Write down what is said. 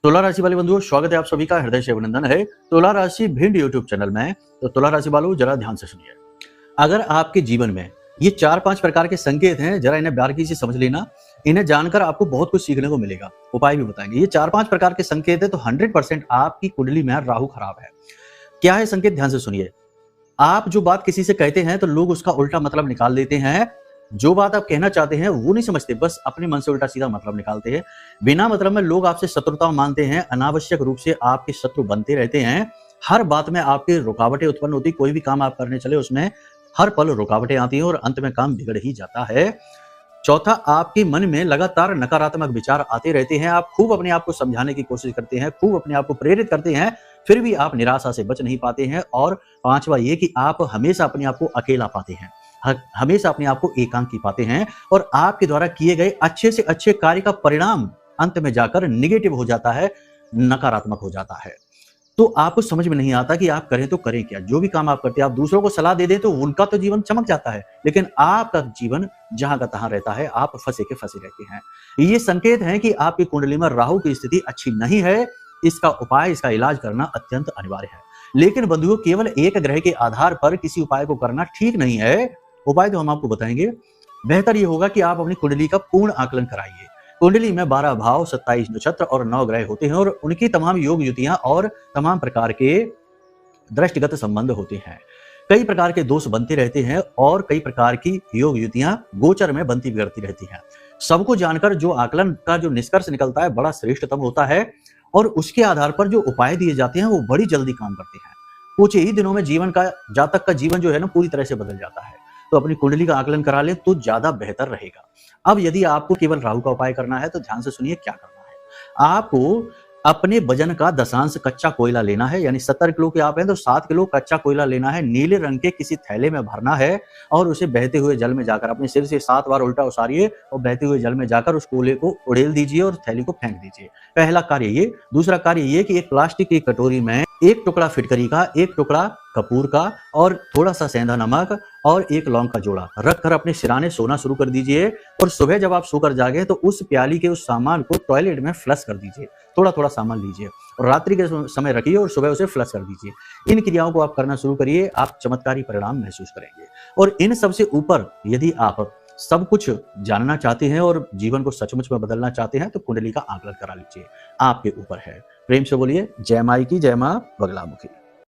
तुला राशि वाले बंधुओं, स्वागत है आप सभी का हृदय से अभिनंदन है तुला राशि भिंड यूट्यूब चैनल में। तो तुला राशि वालों, जरा ध्यान से सुनिए। अगर आपके जीवन में ये 4-5 प्रकार के संकेत हैं, जरा इन्हें बारीकी से समझ लेना। इन्हें जानकर आपको बहुत कुछ सीखने को मिलेगा, उपाय भी बताएंगे। ये 4-5 प्रकार के संकेत है तो 100% आपकी कुंडली में राहु खराब है। क्या है संकेत, ध्यान से सुनिए। आप जो बात किसी से कहते हैं तो लोग उसका उल्टा मतलब निकाल देते हैं। जो बात आप कहना चाहते हैं वो नहीं समझते, बस अपने मन से उल्टा सीधा मतलब निकालते हैं। बिना मतलब में लोग आपसे शत्रुता मानते हैं, अनावश्यक रूप से आपके शत्रु बनते रहते हैं। हर बात में आपकी रुकावटें उत्पन्न होती, कोई भी काम आप करने चले उसमें हर पल रुकावटें आती हैं और अंत में काम बिगड़ ही जाता है। चौथा, आपके मन में लगातार नकारात्मक विचार आते रहते हैं। आप खूब अपने आप को समझाने की कोशिश करते हैं, खूब अपने आप को प्रेरित करते हैं, फिर भी आप निराशा से बच नहीं पाते हैं। और पांचवा ये कि आप हमेशा अपने आप को अकेला पाते हैं, हमेशा अपने आप को एकांकी पाते हैं और आपके द्वारा किए गए अच्छे से अच्छे कार्य का परिणाम अंत में जाकर निगेटिव हो जाता है, नकारात्मक हो जाता है। तो आपको समझ में नहीं आता कि आप करें तो करें क्या। जो भी काम आप करते हैं, आप दूसरों को सलाह दे दें तो उनका तो जीवन चमक जाता है, लेकिन आपका जीवन जहां का तहां रहता है, आप फंसे के फंसे रहते हैं। ये संकेत है कि आपकी कुंडली में राहु की स्थिति अच्छी नहीं है। इसका उपाय, इसका इलाज करना अत्यंत अनिवार्य है। लेकिन बंधुओं, केवल एक ग्रह के आधार पर किसी उपाय को करना ठीक नहीं है। उपाय तो हम आपको बताएंगे। बेहतर ये होगा कि आप अपनी कुंडली का पूर्ण आकलन कराइए। कुंडली में 12 भाव, 27 नक्षत्र और 9 ग्रह होते हैं और उनकी तमाम योग युतियां और तमाम प्रकार के दृष्टिगत संबंध होते हैं। कई प्रकार के दोष बनते रहते हैं और कई प्रकार की योग युतियां गोचर में बनती बिगड़ती रहती हैं। सबको जानकर जो आकलन का जो निष्कर्ष निकलता है बड़ा श्रेष्ठतम होता है और उसके आधार पर जो उपाय दिए जाते हैं वो बड़ी जल्दी काम करते हैं। कुछ ही दिनों में जातक का जीवन जो है ना पूरी तरह से बदल जाता है। तो अपनी कुंडली का आकलन करा लें तो ज्यादा बेहतर रहेगा। अब यदि आपको केवल राहु का उपाय करना है तो ध्यान से सुनिए क्या करना है। आपको अपने वजन का 10 कच्चा कोयला लेना है, यानी 70 किलो के आप हैं तो 7 किलो कच्चा कोयला लेना है। नीले रंग के किसी थैले में भरना है और उसे बहते हुए जल में जाकर अपने सिर से 7 बार उल्टा उसारिए और बहते हुए जल में जाकर उस कोयले को उड़ेल दीजिए और थैली को फेंक दीजिए। पहला कार्य ये। दूसरा कार्य ये कि एक प्लास्टिक की कटोरी में 1 टुकड़ा फिटकरी का, 1 टुकड़ा कपूर का और थोड़ा सा सेंधा नमक और 1 लौंग का जोड़ा रखकर अपने सिराने सोना शुरू कर दीजिए। और सुबह जब आप सोकर जागे तो उस प्याली के उस सामान को टॉयलेट में फ्लश कर दीजिए। थोड़ा थोड़ा सामान लीजिए और रात्रि के समय रखिए और सुबह उसे फ्लश कर दीजिए। इन क्रियाओं को आप करना शुरू करिए, आप चमत्कारी परिणाम महसूस करेंगे। और इन सबसे ऊपर यदि आप सब कुछ जानना चाहते हैं और जीवन को सचमुच में बदलना चाहते हैं तो कुंडली का आकलन करा लीजिए। आपके ऊपर है। प्रेम से बोलिए जय माई की, जय मां बगलामुखी।